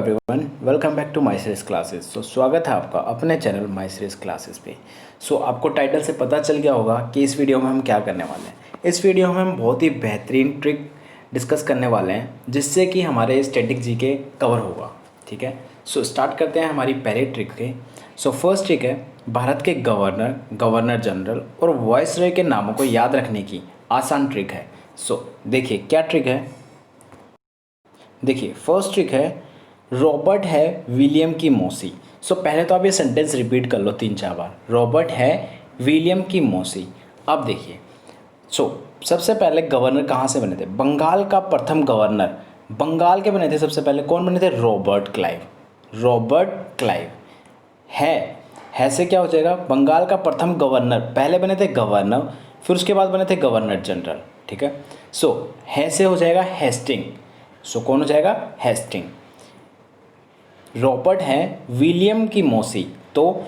Everyone, welcome back to my series classes. स्वागत है आपका अपने चैनल माई सीरीज क्लासेस पे। आपको टाइटल से पता चल गया होगा कि इस वीडियो में हम क्या करने वाले हैं। इस वीडियो में हम बहुत ही बेहतरीन ट्रिक डिस्कस करने वाले हैं जिससे कि हमारे स्टैटिक जीके कवर होगा। ठीक है, स्टार्ट करते हैं हमारी पहली ट्रिक के। फर्स्ट ट्रिक है भारत के गवर्नर, गवर्नर जनरल और वाइसरॉय के नामों को याद रखने की आसान ट्रिक है। देखिए क्या ट्रिक है। देखिए फर्स्ट ट्रिक है रॉबर्ट है विलियम की मौसी। पहले तो आप ये सेंटेंस रिपीट कर लो 3-4 बार। रॉबर्ट है विलियम की मौसी। अब देखिए सबसे पहले गवर्नर कहाँ से बने थे? बंगाल का प्रथम गवर्नर बंगाल के बने थे। सबसे पहले कौन बने थे? Robert Clive. रॉबर्ट क्लाइव है से क्या हो जाएगा? बंगाल का प्रथम गवर्नर, पहले बने थे गवर्नर, फिर उसके बाद बने थे गवर्नर जनरल। ठीक है, है से हो जाएगा हेस्टिंग। कौन हो जाएगा? हेस्टिंग। रॉबर्ट है विलियम की मौसी। तो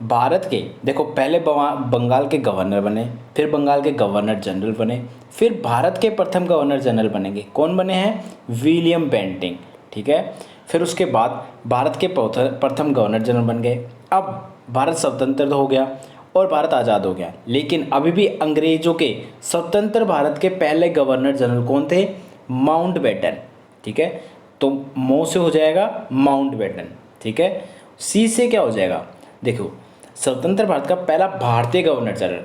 भारत के देखो पहले बंगाल के गवर्नर बने, फिर बंगाल के गवर्नर जनरल बने, फिर भारत के प्रथम गवर्नर जनरल बनेंगे। कौन बने हैं? William Bentinck. ठीक है, फिर उसके बाद भारत के प्रथम गवर्नर जनरल बन गए। अब भारत स्वतंत्र हो गया और भारत आज़ाद हो गया, लेकिन अभी भी अंग्रेजों के स्वतंत्र भारत के पहले गवर्नर जनरल कौन थे? माउंटबेटन। ठीक है, तो मो से हो जाएगा माउंटबेटन। ठीक है, सी से क्या हो जाएगा? देखो स्वतंत्र भारत का पहला भारतीय गवर्नर जनरल।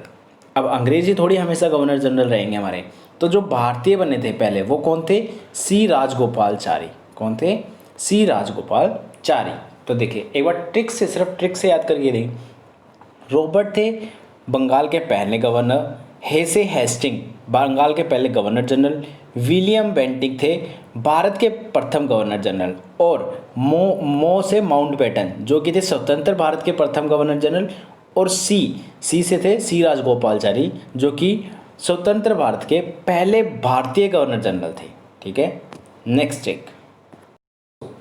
अब अंग्रेजी थोड़ी हमेशा गवर्नर जनरल रहेंगे हमारे, तो जो भारतीय बने थे पहले वो कौन थे? सी राजगोपालचारी। कौन थे? सी राजगोपालचारी। तो देखिए एक बार ट्रिक से, सिर्फ ट्रिक से याद करके दें। रॉबर्ट थे बंगाल के पहले गवर्नर, हे से हेस्टिंग बंगाल के पहले गवर्नर जनरल, विलियम बेंटिक थे भारत के प्रथम गवर्नर जनरल, और मो से माउंटबेटन जो कि थे स्वतंत्र भारत के प्रथम गवर्नर जनरल, और सी से थे सी राजगोपालचारी जो कि स्वतंत्र भारत के पहले भारतीय गवर्नर जनरल थे। ठीक है, नेक्स्ट ट्रिक।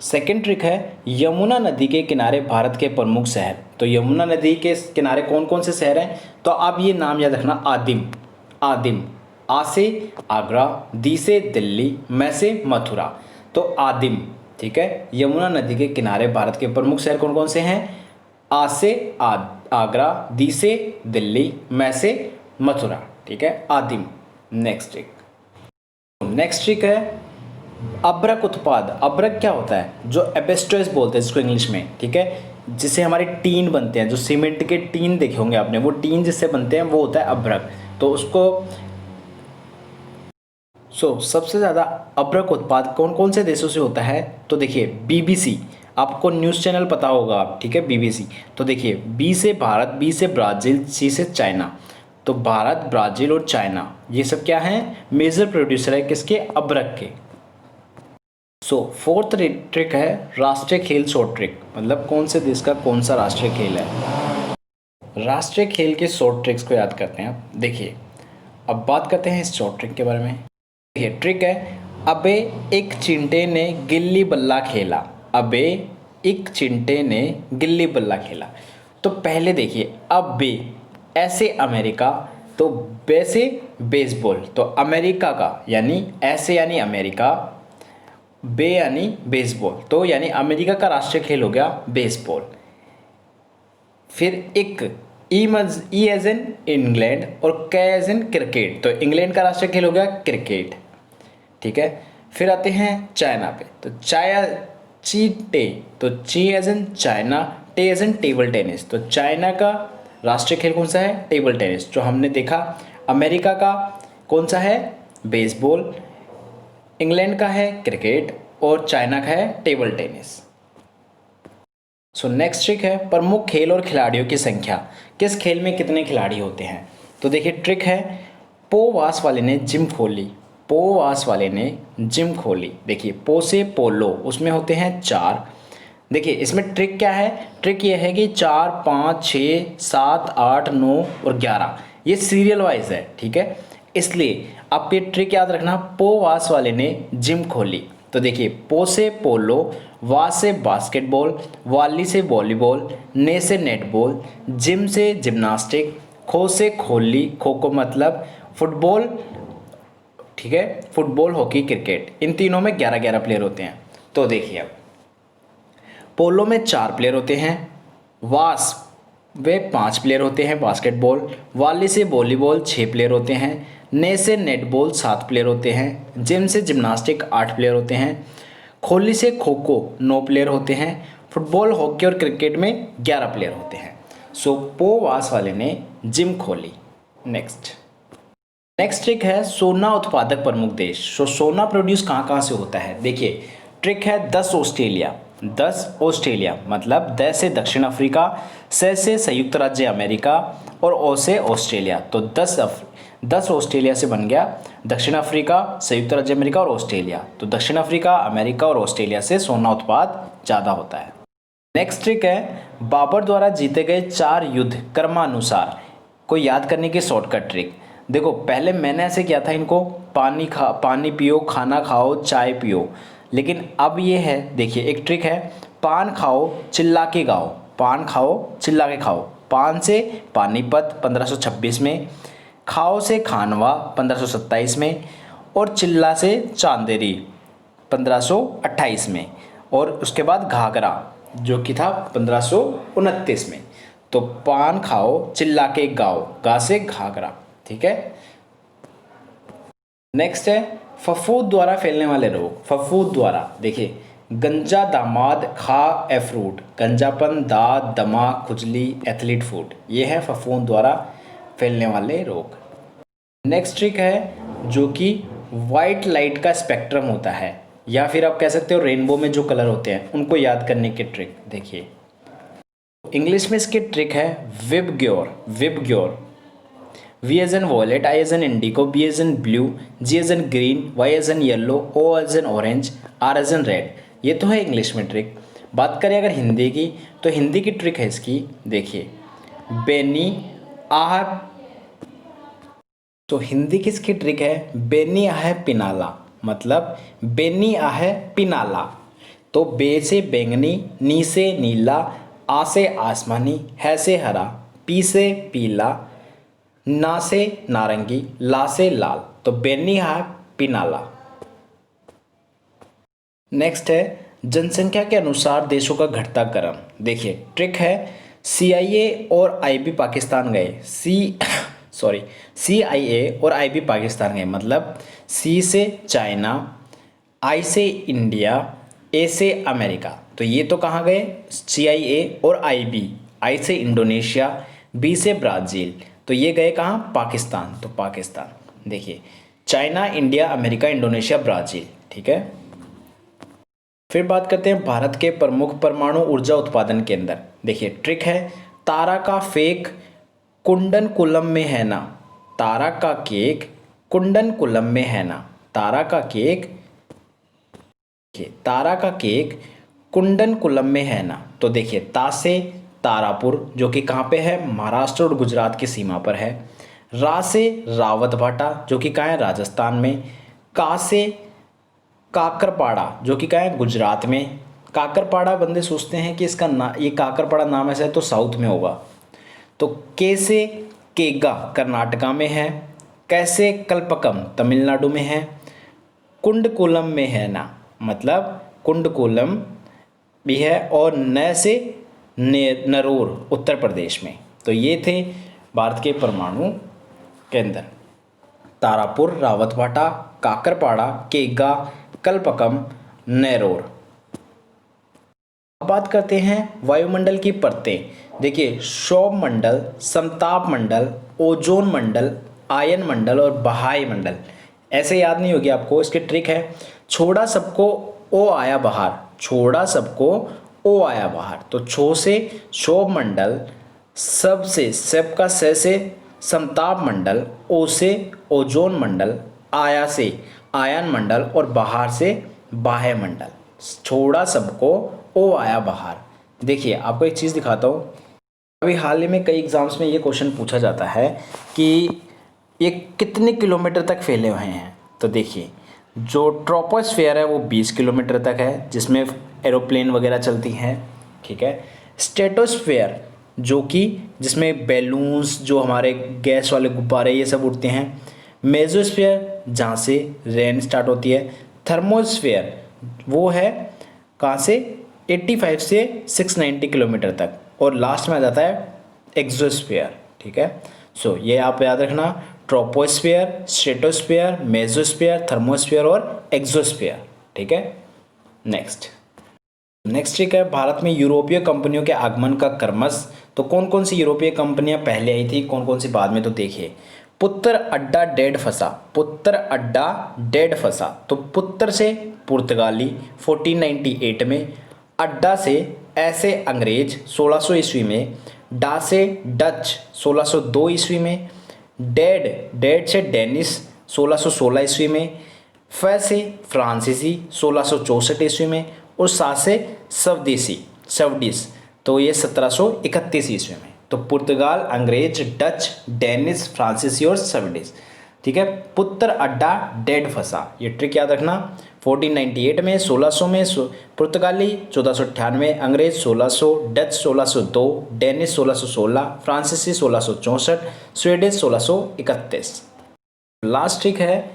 सेकेंड ट्रिक है यमुना नदी के किनारे भारत के प्रमुख शहर। तो यमुना नदी के किनारे कौन कौन से शहर हैं? तो आप ये नाम याद रखना। आदिम, आ से आगरा, दी से दिल्ली, मैं से मथुरा। तो आदिम। ठीक है, यमुना नदी के किनारे भारत के प्रमुख शहर कौन कौन से हैं? आ से आगरा, दी से दिल्ली, मैं से मथुरा। ठीक है, आदिम। नेक्स्ट ट्रिक है अब्रक उत्पाद। अब्रक क्या होता है? जो एबेस्टोस बोलते हैं इसको इंग्लिश में। ठीक है, जिससे हमारे टीन बनते हैं, जो सीमेंट के टीन देखे होंगे आपने, वो टीन जिससे बनते हैं वो होता है अब्रक। तो उसको सबसे ज़्यादा अब्रक उत्पाद कौन कौन से देशों से होता है? तो देखिए BBC, आपको न्यूज़ चैनल पता होगा। ठीक है, BBC। तो देखिए बी से भारत, बी से ब्राज़ील, सी से चाइना। तो भारत, ब्राज़ील और चाइना ये सब क्या हैं? मेजर प्रोड्यूसर है किसके? अब्रक के। फोर्थ ट्रिक है राष्ट्रीय खेल शॉर्ट ट्रिक। मतलब कौन से देश का कौन सा राष्ट्रीय खेल है? राष्ट्रीय खेल के शॉर्ट ट्रिक्स को याद करते हैं। देखिए अब बात करते हैं इस शॉर्ट ट्रिक के बारे में। देखिए ट्रिक है अबे एक चिंटे ने गिल्ली बल्ला खेला। अबे एक चिंटे ने गिल्ली बल्ला खेला। तो पहले देखिए अबे ऐसे अमेरिका, तो बे से बेसबॉल। तो अमेरिका का यानी ऐसे यानी अमेरिका, बे यानी बेसबॉल, तो यानी अमेरिका का राष्ट्रीय खेल हो गया बेसबॉल। फिर एक ई एज एन इंग्लैंड और के एज एन क्रिकेट। तो इंग्लैंड का राष्ट्रीय खेल हो गया क्रिकेट। ठीक है, फिर आते हैं चाइना पे। तो टे, तो ची एज एन चाइना, टे एज एन टेबल टेनिस। तो चाइना का राष्ट्रीय खेल कौन सा है? Table tennis. जो हमने देखा अमेरिका का कौन सा है? बेसबॉल, इंग्लैंड का है क्रिकेट और चाइना का है टेबल टेनिस। नेक्स्ट ट्रिक है प्रमुख खेल और खिलाड़ियों की संख्या। किस खेल में कितने खिलाड़ी होते हैं? तो देखिए ट्रिक है पोवास वाले ने जिम खोली। पोवास वाले ने जिम खोली। देखिए पो से पोलो, उसमें होते हैं 4। देखिए इसमें ट्रिक क्या है? ट्रिक ये है कि 4, 5, 6, 7, 8, 9 और 11 ये सीरियल वाइज है। ठीक है, इसलिए आप ये ट्रिक याद रखना। पोवास वाले ने जिम खोली। तो देखिए पो से पोलो, वा से बास्केटबॉल, वाली से वॉलीबॉल, ने से नेटबॉल, जिम से जिम्नास्टिक, खो से खोली, खो को मतलब फुटबॉल। ठीक है, फुटबॉल, हॉकी, क्रिकेट, इन तीनों में 11-11 प्लेयर होते हैं। तो देखिए अब पोलो में 4 प्लेयर होते हैं, वास वे 5 प्लेयर होते हैं बास्केटबॉल, वाली से वॉलीबॉल 6 प्लेयर होते हैं, ने से नेटबॉल 7 प्लेयर होते हैं, जिम से जिम्नास्टिक 8 प्लेयर होते हैं, खोली से खो खो 9 प्लेयर होते हैं, फुटबॉल हॉकी और क्रिकेट में 11 प्लेयर होते हैं। सो पोवास वाले ने जिम खोली। नेक्स्ट ट्रिक है सोना उत्पादक प्रमुख देश। सो सोना प्रोड्यूस कहाँ कहाँ से होता है, देखिए ट्रिक है 10 ऑस्ट्रेलिया। 10 ऑस्ट्रेलिया मतलब 10 से दक्षिण अफ्रीका, से संयुक्त राज्य अमेरिका और ओ से ऑस्ट्रेलिया। तो 10 ऑस्ट्रेलिया से बन गया दक्षिण अफ्रीका, संयुक्त राज्य अमेरिका और ऑस्ट्रेलिया। तो दक्षिण अफ्रीका, अमेरिका और ऑस्ट्रेलिया से सोना उत्पाद ज़्यादा होता है। नेक्स्ट ट्रिक है बाबर द्वारा जीते गए 4 युद्ध क्रमानुसार को याद करने की शॉर्टकट ट्रिक। देखो पहले मैंने ऐसे किया था, इनको पानी पियो, खाना खाओ, चाय पियो, लेकिन अब ये है, देखिए एक ट्रिक है पान खाओ चिल्ला के गाओ, पान खाओ चिल्ला के खाओ। पान से पानीपत 1526 में, खाओ से खानवा 1527 में और चिल्ला से चांदेरी 1528 में, और उसके बाद घाघरा जो कि था 1529 में। तो पान खाओ चिल्ला के गाओ, गा से घाघरा, ठीक है। नेक्स्ट है फफूद द्वारा फैलने वाले रोग। फफूद द्वारा देखिए गंजा दामाद खा एफ्रूट, गंजापन, दाद, दमा, खुजली, एथलीट फूड, ये है फफूंद द्वारा फैलने वाले रोग। नेक्स्ट ट्रिक है जो कि वाइट लाइट का स्पेक्ट्रम होता है, या फिर आप कह सकते हो रेनबो में जो कलर होते हैं उनको याद करने की ट्रिक। देखिए इंग्लिश में इसकी ट्रिक है VIBGYOR. V as in violet, I as in indigo, B as in blue, G as in green, Y as in yellow, O as in orange, R as in red। ये तो है English में trick. बात करें अगर हिंदी की, तो हिंदी की ट्रिक है इसकी, देखिए बेनी आह। तो हिंदी की इसकी ट्रिक है बेनी आहे पिनाला, मतलब बेनी आहे पिनाला। तो बे से बैंगनी, नी से नीला, आ से आसमानी, है से हरा, पी से पीला, ना से नारंगी, ला से लाल। तो बेनी आहे पिनाला। नेक्स्ट है जनसंख्या के अनुसार देशों का घटता क्रम। देखिए ट्रिक है CIA और IB पाकिस्तान गए, CIA और IB पाकिस्तान गए, मतलब C से चाइना, I से इंडिया, A से अमेरिका। तो ये तो कहाँ गए CIA और IB, I से इंडोनेशिया, B से ब्राज़ील। तो ये गए कहाँ पाकिस्तान। तो पाकिस्तान देखिए China, India, America, Indonesia, Brazil, ठीक है। फिर बात करते हैं भारत के प्रमुख परमाणु ऊर्जा उत्पादन केंद्र। देखिए ट्रिक है तारा का फेक कुंडनकुलम में है ना, तारा का केक कुंडनकुलम में है ना, तारा का केक कुंडनकुलम में है ना। तो देखिए ता से तारापुर जो कि कहाँ पे है, महाराष्ट्र और गुजरात की सीमा पर है। रा से रावत भाटा जो कि कहाँ है, राजस्थान में। का से काकरपाड़ा जो कि कहाँ है, गुजरात में। काकरपाड़ा बंदे सोचते हैं कि इसका ये काकरपाड़ा नाम ऐसा है तो साउथ में होगा। तो के से केगा कर्नाटका में है। कैसे कल्पकम तमिलनाडु में है। कुंडकुलम में है ना, मतलब कुंडकुलम भी है। और न से नरूर उत्तर प्रदेश में। तो ये थे भारत के परमाणु केंद्र, तारापुर, रावतभाटा, काकरपाड़ा, केगा, कल्पकम, नेरोर। अब बात करते हैं वायुमंडल की परतें। देखिए क्षोभ मंडल, समताप मंडल, ओजोन मंडल, आयन मंडल और बाह्य मंडल। ऐसे याद नहीं होगी आपको, इसकी ट्रिक है छोड़ा सबको ओ आया बाहर, छोड़ा सबको ओ आया बाहर। तो छो से क्षोभ मंडल, सब से सब का से समताप मंडल, ओ से ओजोन मंडल, आया से आयन मंडल और बाहर से बाह्य मंडल। छोड़ा सबको ओ आया बाहर। देखिए आपको एक चीज़ दिखाता हूँ, अभी हाल ही में कई एग्ज़ाम्स में ये क्वेश्चन पूछा जाता है कि ये कितने किलोमीटर तक फैले हुए हैं। तो देखिए जो ट्रोपोस्फेयर है वो 20 किलोमीटर तक है, जिसमें एरोप्लेन वगैरह चलती हैं, ठीक है। स्ट्रेटोस्फेयर जो कि जिसमें बैलून्स, जो हमारे गैस वाले गुब्बारे ये सब उड़ते हैं। मेसोस्फेयर जहाँ से रेन स्टार्ट होती है। थर्मोस्फेयर वो है कहाँ से, 85 से 690 किलोमीटर तक, और लास्ट में आ जाता है एक्सोस्फीयर। ठीक है, सो ये आप याद रखना, ट्रोपोस्फीयर, स्ट्रेटोस्फीयर, मेसोस्फीयर, थर्मोस्फीयर और एक्सोस्फीयर। ठीक है, नेक्स्ट ठीक है, भारत में यूरोपीय कंपनियों के आगमन का क्रमश। तो कौन कौन सी यूरोपीय कंपनियां पहले आई थी, कौन कौन सी बाद में, तो देखिए, पुत्र अड्डा डेड फसा, पुत्र अड्डा डेड फसा, तो पुत्र से पुर्तगाली 1498 में, अड्डा से ऐसे अंग्रेज 1600 ईस्वी में, डा से डच 1602 ईस्वी में, डेड से डेनिस 1616 ईस्वी में, फ से फ्रांसीसी 1664 ईस्वी में, और सा से स्वीडिश तो ये 1731 ईस्वी में। तो पुर्तगाल, अंग्रेज, डच, डेनिस, फ्रांसीसी और स्वीडिश। ठीक है, पुत्र अड्डा डेड फंसा, ये ट्रिक याद रखना। 1498 में, 1600 में पुर्तगाली, 1498 अंग्रेज, 1600 डच, 1602 डेनिस, 1616 फ्रांसीसी, 1664 स्वीडिश, 1631। लास्ट ट्रिक है,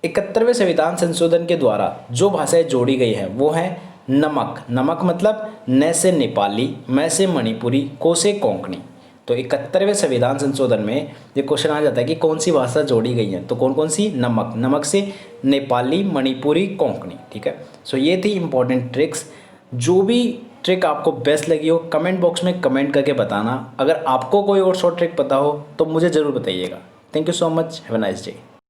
71वें संविधान संशोधन के द्वारा जो भाषाएं जोड़ी गई है वो है नमक। नमक मतलब न से नेपाली, मैं से मणिपुरी, को से कोंकणी। तो 71वें संविधान संशोधन में ये क्वेश्चन आ जाता है कि कौन सी भाषा जोड़ी गई है, तो कौन कौन सी, नमक, नमक से नेपाली, मणिपुरी, कोंकणी। ठीक है, सो ये थी इंपॉर्टेंट ट्रिक्स। जो भी ट्रिक आपको बेस्ट लगी हो कमेंट बॉक्स में कमेंट करके बताना। अगर आपको कोई और शॉर्ट ट्रिक पता हो तो मुझे ज़रूर बताइएगा। Thank you so much, have a nice day.